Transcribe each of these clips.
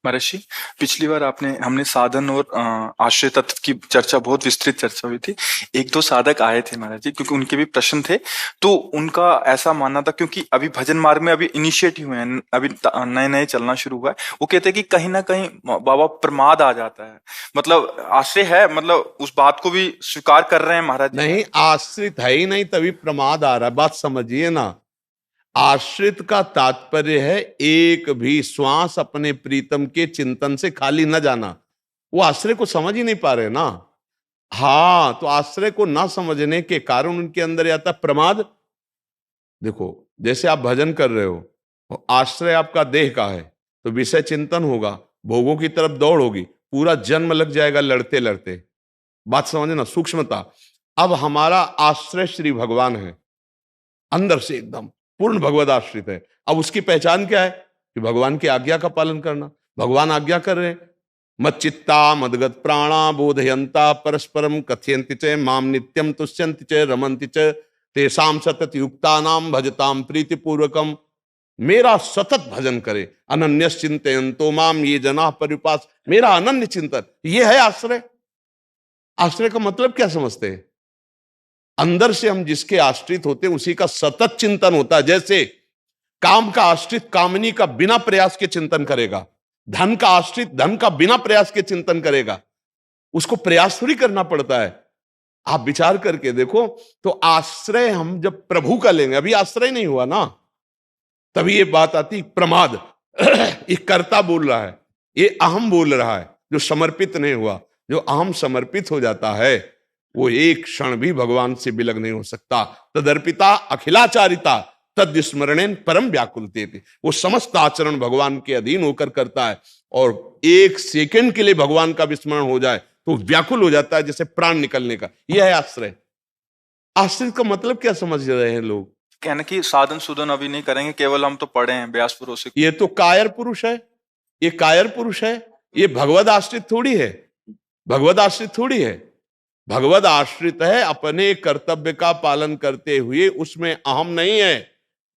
महर्षि, पिछली बार आपने हमने साधन और आश्रय तत्व की चर्चा, बहुत विस्तृत चर्चा हुई थी। एक दो साधक आए थे महाराज जी, क्योंकि उनके भी प्रश्न थे। तो उनका ऐसा मानना था, क्योंकि अभी भजन मार्ग में अभी इनिशिएटिव हुए हैं, अभी नए नए चलना शुरू हुआ है। वो कहते हैं कि कहीं ना कहीं बाबा प्रमाद आ जाता है। मतलब आश्रय है, मतलब उस बात को भी स्वीकार कर रहे हैं महाराज जी। नहीं, आश्रित है ही नहीं तभी प्रमाद आ रहा है। बात समझिए ना, आश्रित का तात्पर्य है एक भी श्वास अपने प्रीतम के चिंतन से खाली न जाना। वो आश्रय को समझ ही नहीं पा रहे ना। हाँ, तो आश्रय को ना समझने के कारण उनके अंदर आता प्रमाद। देखो, जैसे आप भजन कर रहे हो, और आश्रय आपका देह का है, तो विषय चिंतन होगा, भोगों की तरफ दौड़ होगी, पूरा जन्म लग जाएगा लड़ते लड़ते। बात समझे ना, सूक्ष्मता। अब हमारा आश्रय श्री भगवान है, अंदर से एकदम पूर्ण भगवद आश्रित है। अब उसकी पहचान क्या है? कि भगवान की आज्ञा का पालन करना। भगवान आज्ञा कर रहे हैं, मत चित्ता मदगत प्राणा बोधयंता परस्परम कथयन्ति च माम नित्यम तुष्यन्ति च रमन्ति च तेषाम सतत युक्ता नाम भजताम प्रीति पूर्वकम। मेरा सतत भजन करे, अनन्य चिंतयन्तो माम ये जना परिपास। मेरा अनन्य चिंतन, ये है आश्रय। आश्रय का मतलब क्या समझते हैं? अंदर से हम जिसके आश्रित होते हैं उसी का सतत चिंतन होता है। जैसे काम का आश्रित कामनी का बिना प्रयास के चिंतन करेगा, धन का आश्रित धन का बिना प्रयास के चिंतन करेगा। उसको प्रयास थोड़ी करना पड़ता है। आप विचार करके देखो, तो आश्रय हम जब प्रभु का लेंगे, अभी आश्रय नहीं हुआ ना, तभी ये बात आती प्रमाद। ये कर्ता बोल रहा है, ये अहम बोल रहा है, जो समर्पित नहीं हुआ। जो अहम समर्पित हो जाता है, वो एक क्षण भी भगवान से विलग नहीं हो सकता। तदर्पिता अखिलाचारिता तद स्मरणेन परम व्याकुलते थे। वो समस्त आचरण भगवान के अधीन होकर करता है, और एक सेकंड के लिए भगवान का विस्मरण हो जाए तो व्याकुल हो जाता है, जैसे प्राण निकलने का। यह है आश्रय। आश्रय का मतलब क्या समझ रहे हैं लोग? कहना कि साधन सुधन अभी नहीं करेंगे, केवल हम तो पढ़े हैं व्यास पुरुष से। ये तो कायर पुरुष है, ये कायर पुरुष है। ये भगवद आश्रित थोड़ी है, भगवद आश्रित थोड़ी है। भगवद आश्रित है अपने कर्तव्य का पालन करते हुए, उसमें अहम नहीं है।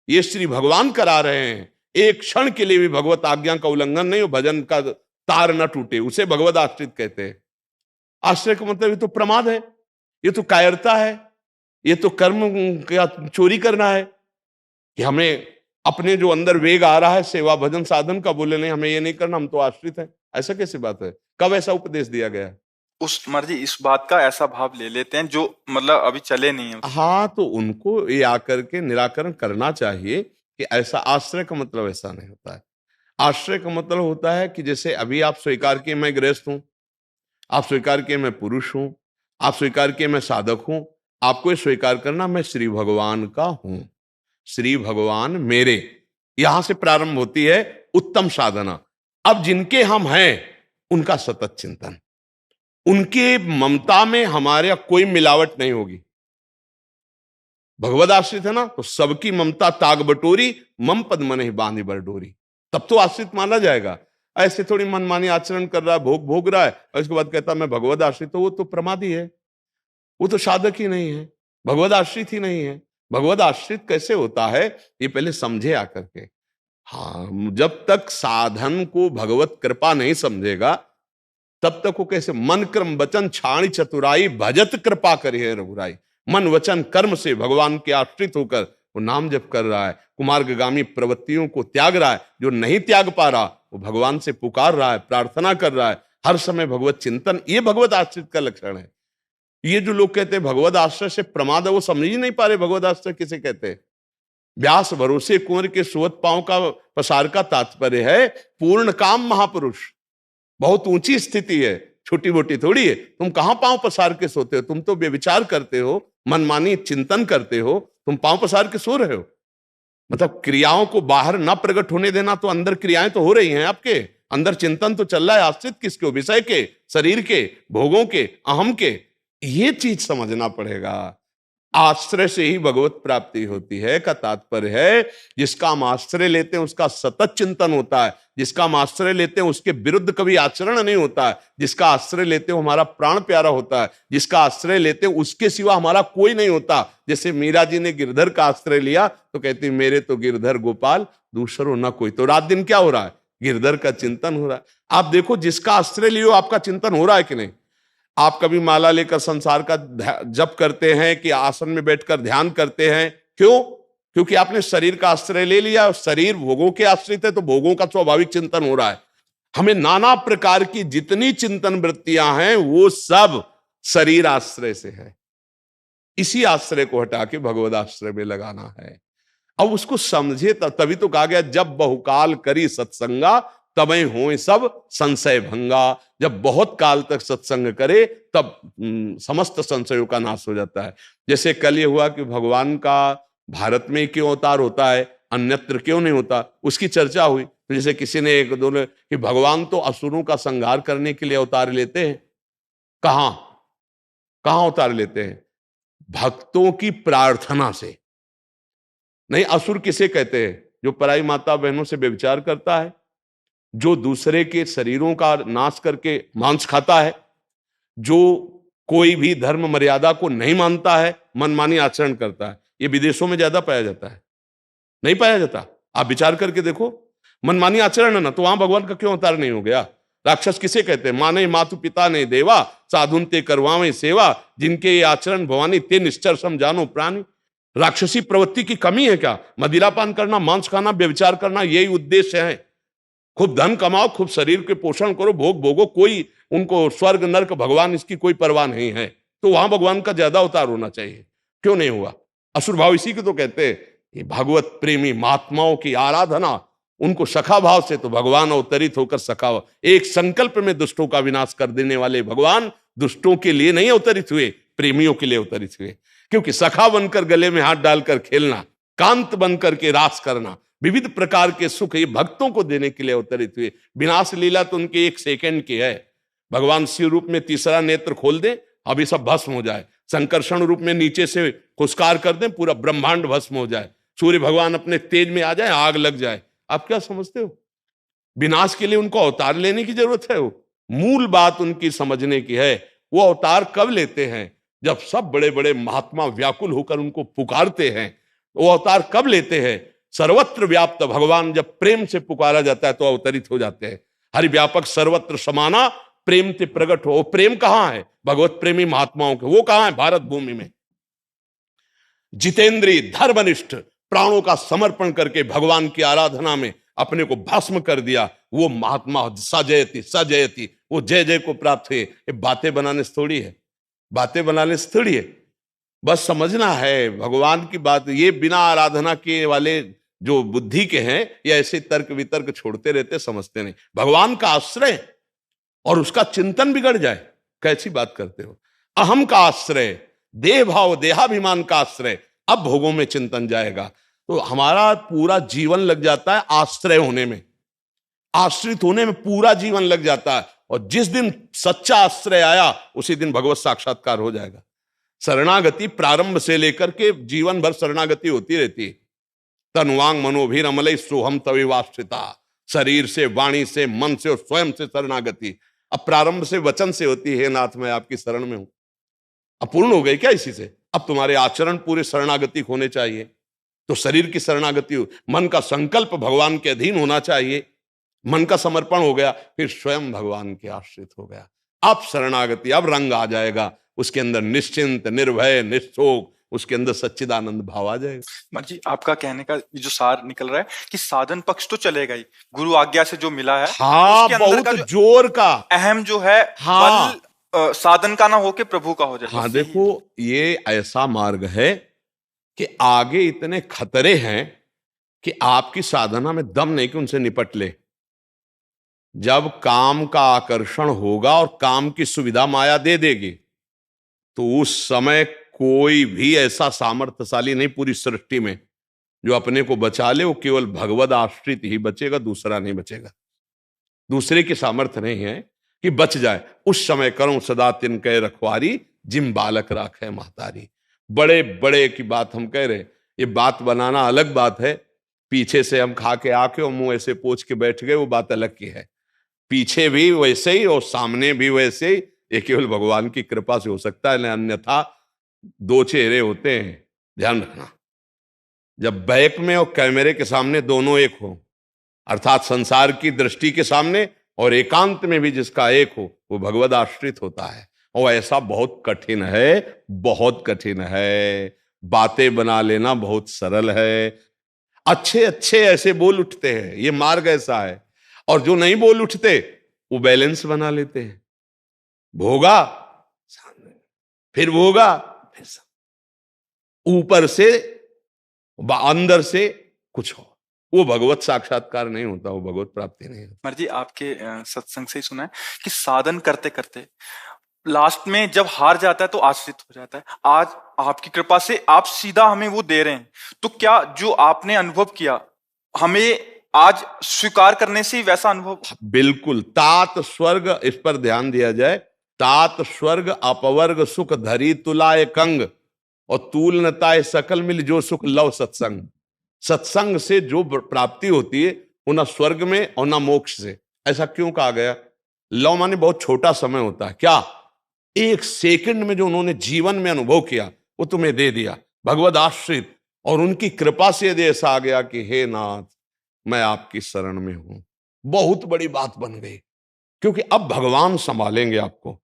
ये श्री भगवान करा रहे हैं, एक क्षण के लिए भी भगवत आज्ञा का उल्लंघन नहीं हो, भजन का तार न टूटे, उसे भगवद आश्रित कहते हैं। आश्रय का मतलब ये तो प्रमाद है, ये तो कायरता है, ये तो कर्म का चोरी करना है। कि हमें अपने जो अंदर वेग आ रहा है सेवा भजन साधन का, बोले नहीं हमें ये नहीं करना, हम तो आश्रित हैं। ऐसा कैसी बात है? कब ऐसा उपदेश दिया गया है? उस मर्जी इस बात का ऐसा भाव ले लेते हैं जो मतलब अभी चले नहीं है। हाँ, तो उनको ये आकर के निराकरण करना चाहिए कि ऐसा आश्रय का मतलब ऐसा नहीं होता है। आश्रय का मतलब होता है कि जैसे अभी आप स्वीकार किए मैं गृहस्थ हूं, आप स्वीकार किए मैं पुरुष हूं, आप स्वीकार किए मैं साधक हूं। आपको ये स्वीकार करना मैं श्री भगवान का हूं, श्री भगवान मेरे। यहां से प्रारंभ होती है उत्तम साधना। अब जिनके हम हैं उनका सतत चिंतन, उनके ममता में हमारे कोई मिलावट नहीं होगी। भगवद आश्रित है ना, तो सबकी ममता ताग बटोरी, मम पद मन ही बांधी बर डोरी। तब तो आश्रित माना जाएगा। ऐसे थोड़ी मनमानी आचरण कर रहा है, भोग भोग रहा है, और इसके बाद कहता मैं भगवद आश्रित, तो वो तो प्रमादी है, वो तो साधक ही नहीं है, भगवद आश्रित ही नहीं है। भगवद आश्रित कैसे होता है, ये पहले समझे आकर के। हाँ, जब तक साधन को भगवत कृपा नहीं समझेगा, तब तक वो कैसे मन क्रम वचन छाणी चतुराई भजत कृपा करे रघुराई। मन वचन कर्म से भगवान के आश्रित होकर वो नाम जप कर रहा है, कुमार्गामी प्रवृत्तियों को त्याग रहा है। जो नहीं त्याग पा रहा वो भगवान से पुकार रहा है, प्रार्थना कर रहा है, हर समय भगवत चिंतन। ये भगवत आश्रित का लक्षण है। ये जो लोग कहते हैं भगवद आश्रय से प्रमाद है, वो समझ ही नहीं पा रहे भगवद आश्रय किसे कहते हैं। व्यास भरोसे कुंवर के सुवत पांव का पसार का तात्पर्य है पूर्ण काम महापुरुष। बहुत ऊंची स्थिति है, छोटी मोटी थोड़ी है। तुम कहां पांव पसार के सोते हो? तुम तो बेविचार करते हो, मनमानी चिंतन करते हो, तुम पांव पसार के सो रहे हो। मतलब क्रियाओं को बाहर ना प्रकट होने देना, तो अंदर क्रियाएं तो हो रही हैं, आपके अंदर चिंतन तो चल रहा है। आश्रित किसके हो? विषय के, शरीर के, भोगों के, अहम के। ये चीज समझना पड़ेगा। आश्रय से ही भगवत प्राप्ति होती है का तात्पर्य है जिसका हम आश्रय लेते हैं उसका सतत चिंतन होता है, जिसका हम आश्रय लेते हैं उसके विरुद्ध कभी आचरण नहीं होता है, जिसका आश्रय लेते हैं हमारा प्राण प्यारा होता है, जिसका आश्रय लेते हैं उसके सिवा हमारा कोई नहीं होता। जैसे मीरा जी ने गिरधर का आश्रय लिया तो कहती मेरे तो गिरधर गोपाल दूसरो ना कोई। तो रात दिन क्या हो रहा है? गिरधर का चिंतन हो रहा है। आप देखो, जिसका आश्रय लियो आपका चिंतन हो रहा है कि नहीं। आप कभी माला लेकर संसार का जप करते हैं कि आसन में बैठकर ध्यान करते हैं? क्यों? क्योंकि आपने शरीर का आश्रय ले लिया। शरीर भोगों के आश्रित है, तो भोगों का स्वाभाविक चिंतन हो रहा है। हमें नाना प्रकार की जितनी चिंतन वृत्तियां हैं वो सब शरीर आश्रय से है। इसी आश्रय को हटा के भगवद आश्रय में लगाना है। अब उसको समझे, तभी तो कहा गया जब बहुकाल करी सत्संगा तबै होए सब संशय भंगा। जब बहुत काल तक सत्संग करे तब समस्त संशयों का नाश हो जाता है। जैसे कल ये हुआ कि भगवान का भारत में क्यों अवतार होता है, अन्यत्र क्यों नहीं होता, उसकी चर्चा हुई। तो जैसे किसी ने एक दोनों कि भगवान तो असुरों का संहार करने के लिए अवतार लेते हैं। कहां कहां अवतार लेते हैं? भक्तों की प्रार्थना से। नहीं, असुर किसे कहते हैं? जो पराई माता बहनों से व्यभिचार करता है, जो दूसरे के शरीरों का नाश करके मांस खाता है, जो कोई भी धर्म मर्यादा को नहीं मानता है, मनमानी आचरण करता है। ये विदेशों में ज्यादा पाया जाता है, नहीं पाया जाता? आप विचार करके देखो, मनमानी आचरण है ना, तो वहां भगवान का क्यों अवतार नहीं हो गया? राक्षस किसे कहते हैं? माने मातु पिता ने देवा, साधुन ते करवावे सेवा, जिनके ये आचरण भवानी ते निश्चर सम जानो प्राणी। राक्षसी प्रवृत्ति की कमी है क्या? मदिरापान करना, मांस खाना, व्यभिचार करना, यही उद्देश्य है। खूब धन कमाओ, खूब शरीर के पोषण करो, भोग भोगो, कोई उनको स्वर्ग नरक भगवान इसकी कोई परवाह नहीं है। तो वहां भगवान का ज्यादा अवतार होना चाहिए, क्यों नहीं हुआ? असुर भाव इसी को तो कहते हैं। ये भगवत प्रेमी महात्माओं की आराधना, उनको सखा भाव से, तो भगवान अवतरित होकर सखा एक संकल्प में दुष्टों का विनाश कर देने वाले भगवान दुष्टों के लिए नहीं अवतरित हुए, प्रेमियों के लिए अवतरित हुए। क्योंकि सखा बनकर गले में हाथ डालकर खेलना, कांत बनकर के रास करना, विविध प्रकार के सुख ये भक्तों को देने के लिए अवतरित हुए। विनाश लीला तो उनके एक सेकंड की है। भगवान शिव रूप में तीसरा नेत्र खोल दें, अभी सब भस्म हो जाए। संकर्षण रूप में नीचे से खुशकार कर दें, पूरा ब्रह्मांड भस्म हो जाए। सूर्य भगवान अपने तेज में आ जाए, आग लग जाए। आप क्या समझते हो? विनाश के लिए उनको अवतार लेने की जरूरत है? वो मूल बात उनकी समझने की है। वो अवतार कब लेते हैं? जब सब बड़े बड़े महात्मा व्याकुल होकर उनको पुकारते हैं। वो अवतार कब लेते हैं? सर्वत्र व्याप्त भगवान जब प्रेम से पुकारा जाता है तो अवतरित हो जाते हैं। हरि व्यापक सर्वत्र समाना, प्रेम से प्रकट हो। प्रेम कहां है? भगवत प्रेमी महात्माओं के। वो कहां है? भारत भूमि में। जितेंद्रीय धर्मनिष्ठ प्राणों का समर्पण करके भगवान की आराधना में अपने को भस्म कर दिया, वो महात्मा सजयति सजयति, वो जय जय को प्राप्त हुए। ये बातें बनाने से थोड़ी है, बातें बनाने से थोड़ी है। बस समझना है भगवान की बात। ये बिना आराधना के वाले जो बुद्धि के हैं, ये ऐसे तर्क वितर्क छोड़ते रहते, समझते नहीं। भगवान का आश्रय और उसका चिंतन बिगड़ जाए, कैसी बात करते हो? अहम का आश्रय, देह भाव देहाभिमान का आश्रय, अब भोगों में चिंतन जाएगा। तो हमारा पूरा जीवन लग जाता है आश्रय होने में, आश्रित होने में पूरा जीवन लग जाता है। और जिस दिन सच्चा आश्रय आया, उसी दिन भगवत साक्षात्कार हो जाएगा। शरणागति प्रारंभ से लेकर के जीवन भर शरणागति होती रहती है। तनुवांग मनोभीर अमलई सोहम तविवाश्रिता, शरीर से, वाणी से, मन से और स्वयं से शरणागति। अब प्रारंभ से वचन से होती है, नाथ मैं आपकी शरण में हूं। अब पूर्ण हो गई क्या इसी से? अब तुम्हारे आचरण पूरे शरणागति होने चाहिए। तो शरीर की शरणागति हो, मन का संकल्प भगवान के अधीन होना चाहिए, मन का समर्पण हो गया, फिर स्वयं भगवान के आश्रित हो गया। अब शरणागति, अब रंग आ जाएगा उसके अंदर, निश्चिंत निर्भय निशोक, उसके अंदर सच्चिदानंद भाव आ जाएगा। महाराज जी, आपका कहने का जो सार निकल रहा है कि साधन पक्ष तो चलेगा ही, गुरु आज्ञा से जो मिला है, हाँ, उसके अंदर बहुत जोर का अहम जो है, हाँ, बल साधन का ना होके प्रभु का हो जाए। हाँ, देखो ये ऐसा मार्ग है कि आगे इतने खतरे हैं कि आपकी साधना में दम नहीं कि उनसे निपट ले। जब काम का आकर्षण होगा और काम की सुविधा माया दे देगी, तो उस समय कोई भी ऐसा सामर्थ्यशाली नहीं पूरी सृष्टि में जो अपने को बचा ले। वो केवल भगवद आश्रित ही बचेगा, दूसरा नहीं बचेगा। दूसरे की सामर्थ्य नहीं है कि बच जाए। उस समय करो सदा तिनके रखवारी, जिम बालक राखे महतारी। बड़े बड़े की बात हम कह रहे, ये बात बनाना अलग बात है। पीछे से हम खा के आके और मुंह ऐसे पोंछ के बैठ गए, वो बात अलग की है। पीछे भी वैसे ही और सामने भी वैसे ही। ये केवल भगवान की कृपा से हो सकता है, अन्यथा दो चेहरे होते हैं, ध्यान रखना। जब बैक में और कैमरे के सामने दोनों एक हो, अर्थात संसार की दृष्टि के सामने और एकांत में भी जिसका एक हो वो भगवद आश्रित होता है। और ऐसा बहुत कठिन है, बहुत कठिन है। बातें बना लेना बहुत सरल है, अच्छे अच्छे ऐसे बोल उठते हैं, ये मार्ग ऐसा है। और जो नहीं बोल उठते वो बैलेंस बना लेते हैं, भोगा सामने, फिर भोगा, फिर ऊपर से अंदर से कुछ हो, वो भगवत साक्षात्कार नहीं होता, वो भगवत प्राप्ति नहीं होती। महाराज जी आपके सत्संग से ही सुना है कि साधन करते करते लास्ट में जब हार जाता है तो आश्रित हो जाता है। आज आपकी कृपा से आप सीधा हमें वो दे रहे हैं, तो क्या जो आपने अनुभव किया हमें आज स्वीकार करने से ही वैसा अनुभव? बिल्कुल। तात स्वर्ग, इस पर ध्यान दिया जाए। तात स्वर्ग अपवर्ग सुख धरी तुलाए कंग, और तूल नताए सकल मिल जो सुख लव सत्संग। सत्संग से जो प्राप्ति होती है वो ना स्वर्ग में और ना मोक्ष से। ऐसा क्यों कहा गया? लव माने बहुत छोटा समय होता है, क्या एक सेकंड में जो उन्होंने जीवन में अनुभव किया वो तुम्हें दे दिया, भगवद आश्रित। और उनकी कृपा से यदि ऐसा आ गया कि हे नाथ मैं आपकी शरण में हूं, बहुत बड़ी बात बन गई। क्योंकि अब भगवान संभालेंगे आपको।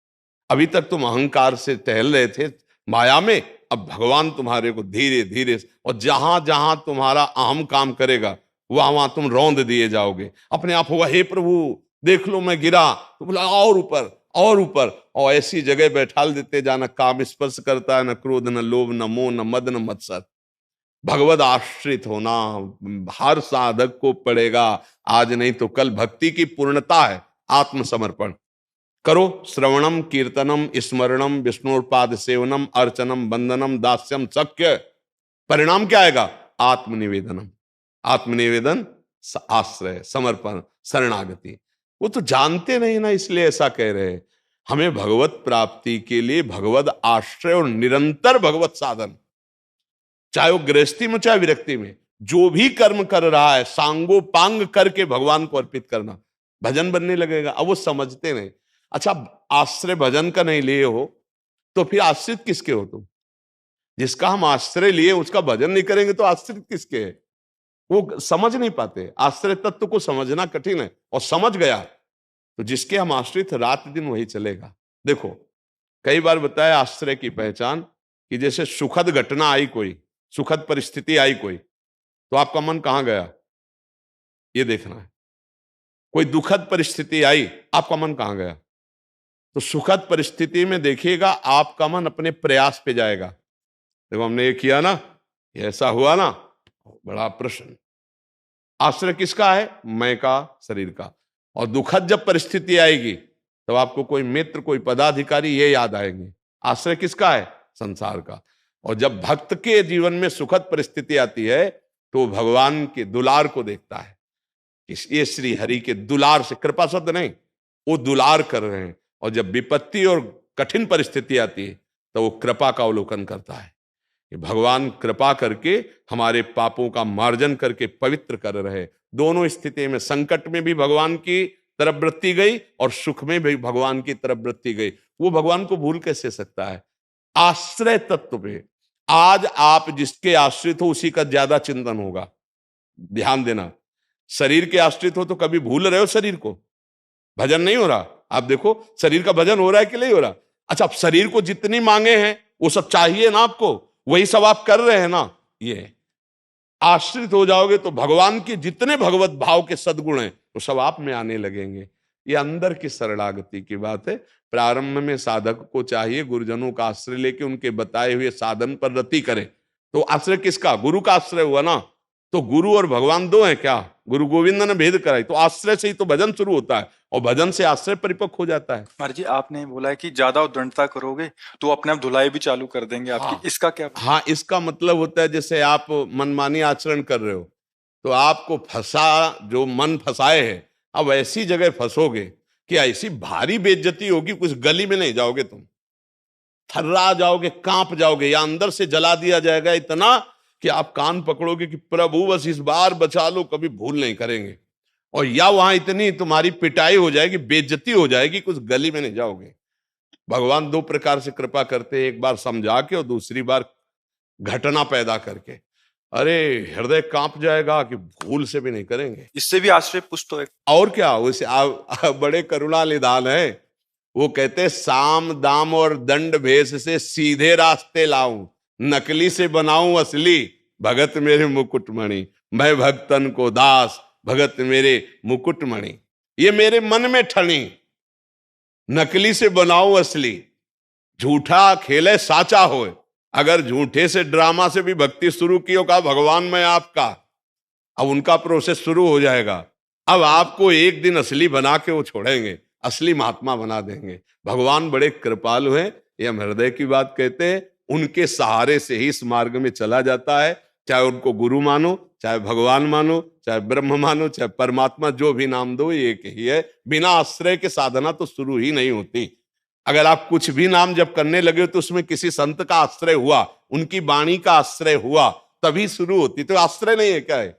अभी तक तुम अहंकार से टहल रहे थे माया में, अब भगवान तुम्हारे को धीरे धीरे, और जहां जहां तुम्हारा अहम काम करेगा वहां वहां तुम रौंद दिए जाओगे। अपने आप होगा हे प्रभु देख लो मैं गिरा, तो बोला और ऊपर और ऊपर, और ऐसी जगह बैठाल देते जाना, काम स्पर्श करता है, न क्रोध न लोभ न मोह न मद न मत्सर। भगवद आश्रित होना हर साधक को पड़ेगा, आज नहीं तो कल। भक्ति की पूर्णता है आत्मसमर्पण करो। श्रवणम कीर्तनम स्मरणम विष्णुपाद सेवनम अर्चनम वंदनम दास्यम शक्य। परिणाम क्या आएगा? आत्मनिवेदनम। आत्मनिवेदन, आश्रय, समर्पण, शरणागति। वो तो जानते नहीं ना, इसलिए ऐसा कह रहे हैं। हमें भगवत प्राप्ति के लिए भगवत आश्रय और निरंतर भगवत साधन, चाहे वो गृहस्थी में चाहे विरक्ति में, जो भी कर्म कर रहा है सांगो पांग करके भगवान को अर्पित करना, भजन बनने लगेगा। अब वो समझते नहीं। अच्छा, आश्रय भजन का नहीं लिए हो तो फिर आश्रित किसके हो तुम? जिसका हम आश्रय लिए उसका भजन नहीं करेंगे तो आश्रित किसके है? वो समझ नहीं पाते। आश्रय तत्व को समझना कठिन है, और समझ गया तो जिसके हम आश्रित रात दिन वही चलेगा। देखो कई बार बताया आश्रय की पहचान, कि जैसे सुखद घटना आई, कोई सुखद परिस्थिति आई कोई, तो आपका मन कहां गया ये देखना है। कोई दुखद परिस्थिति आई, आपका मन कहां गया? तो सुखद परिस्थिति में देखिएगा आपका मन अपने प्रयास पे जाएगा। देखो हमने ये किया ना, ये ऐसा हुआ ना, बड़ा प्रश्न। आश्रय किसका है? मैं का, शरीर का। और दुखद जब परिस्थिति आएगी तब आपको कोई मित्र कोई पदाधिकारी ये याद आएंगे। आश्रय किसका है? संसार का। और जब भक्त के जीवन में सुखद परिस्थिति आती है तो भगवान के दुलार को देखता है। ये श्री हरि के दुलार से, कृपा शब्द नहीं, वो दुलार कर रहे हैं। और जब विपत्ति और कठिन परिस्थिति आती है तो वो कृपा का अवलोकन करता है कि भगवान कृपा करके हमारे पापों का मार्जन करके पवित्र कर रहे। दोनों स्थिति में, संकट में भी भगवान की तरफ वृत्ति गई और सुख में भी भगवान की तरफ वृत्ति गई। वो भगवान को भूल कैसे सकता है? आश्रय तत्व पे आज आप जिसके आश्रित हो उसी का ज्यादा चिंतन होगा। ध्यान देना, शरीर के आश्रित हो तो कभी भूल रहे हो शरीर को, भजन नहीं हो रहा। आप देखो शरीर का भजन हो रहा है कि नहीं हो रहा? अच्छा, आप शरीर को जितनी मांगे हैं वो सब चाहिए ना आपको, वही सब आप कर रहे हैं ना। ये आश्रित हो जाओगे तो भगवान के जितने भगवत भाव के सद्गुण हैं वो सब आप में आने लगेंगे। ये अंदर की शरणागति की बात है। प्रारंभ में साधक को चाहिए गुरुजनों का आश्रय लेके उनके बताए हुए साधन पर रति करे। तो आश्रय किसका? गुरु का आश्रय हुआ ना। तो गुरु और भगवान दो हैं क्या? गुरु गोविंद ने भेद कराई। तो आश्रय से ही तो भजन शुरू होता है, और भजन से आश्रय परिपक्व हो जाता है। महाराज जी आपने बोला है कि ज्यादा उद्दंडता करोगे तो अपने आप धुलाई भी चालू कर देंगे आपकी। हाँ, इसका क्या? हाँ, इसका मतलब होता है जैसे आप मनमानी आचरण कर रहे हो तो आपको फंसा, जो मन फंसाए है, अब ऐसी जगह फंसोगे कि ऐसी भारी बेइज्जती होगी, कुछ गली में नहीं जाओगे तुम, थर्रा जाओगे, कांप जाओगे, या अंदर से जला दिया जाएगा इतना कि आप कान पकड़ोगे कि प्रभु बस इस बार बचा लो, कभी भूल नहीं करेंगे। और या वहां इतनी तुम्हारी पिटाई हो जाएगी, बेइज्जती हो जाएगी, कुछ गली में नहीं जाओगे। भगवान दो प्रकार से कृपा करते हैं, एक बार समझा के और दूसरी बार घटना पैदा करके। अरे हृदय कांप जाएगा कि भूल से भी नहीं करेंगे। इससे भी आश्रय पुष्ट हो। और क्या, उसे बड़े करुणा निदान है। वो कहते साम दाम और दंड भेष से सीधे रास्ते लाऊं, नकली से बनाऊं असली, भगत मेरे मुकुटमणि, मैं भक्तन को दास, भगत मेरे मुकुटमणि। ये मेरे मन में ठनी, नकली से बनाऊं असली, झूठा खेले साचा होए। अगर झूठे से ड्रामा से भी भक्ति शुरू की हो, कहा भगवान मैं आपका, अब उनका प्रोसेस शुरू हो जाएगा। अब आपको एक दिन असली बना के वो छोड़ेंगे, असली महात्मा बना देंगे। भगवान बड़े कृपालु हैं, ये हम हृदय की बात कहते हैं। उनके सहारे से ही इस मार्ग में चला जाता है। चाहे उनको गुरु मानो, चाहे भगवान मानो, चाहे ब्रह्म मानो, चाहे परमात्मा, जो भी नाम दो ये एक ही है। बिना आश्रय के साधना तो शुरू ही नहीं होती। अगर आप कुछ भी नाम जब करने लगे तो उसमें किसी संत का आश्रय हुआ, उनकी वाणी का आश्रय हुआ, तभी शुरू होती। तो आश्रय नहीं है क्या है?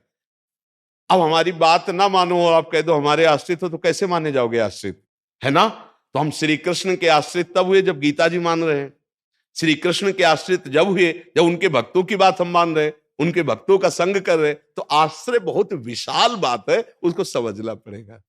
अब हमारी बात ना मानो और आप कह दो हमारे आश्रित हो, तो कैसे माने जाओगे आश्रित, है ना? तो हम श्री कृष्ण के आश्रित तब हुए जब गीता जी मान रहे हैं। श्री कृष्ण के आश्रित जब हुए जब उनके भक्तों की बात हम मान रहे, उनके भक्तों का संग कर रहे। तो आश्रय बहुत विशाल बात है, उसको समझना पड़ेगा।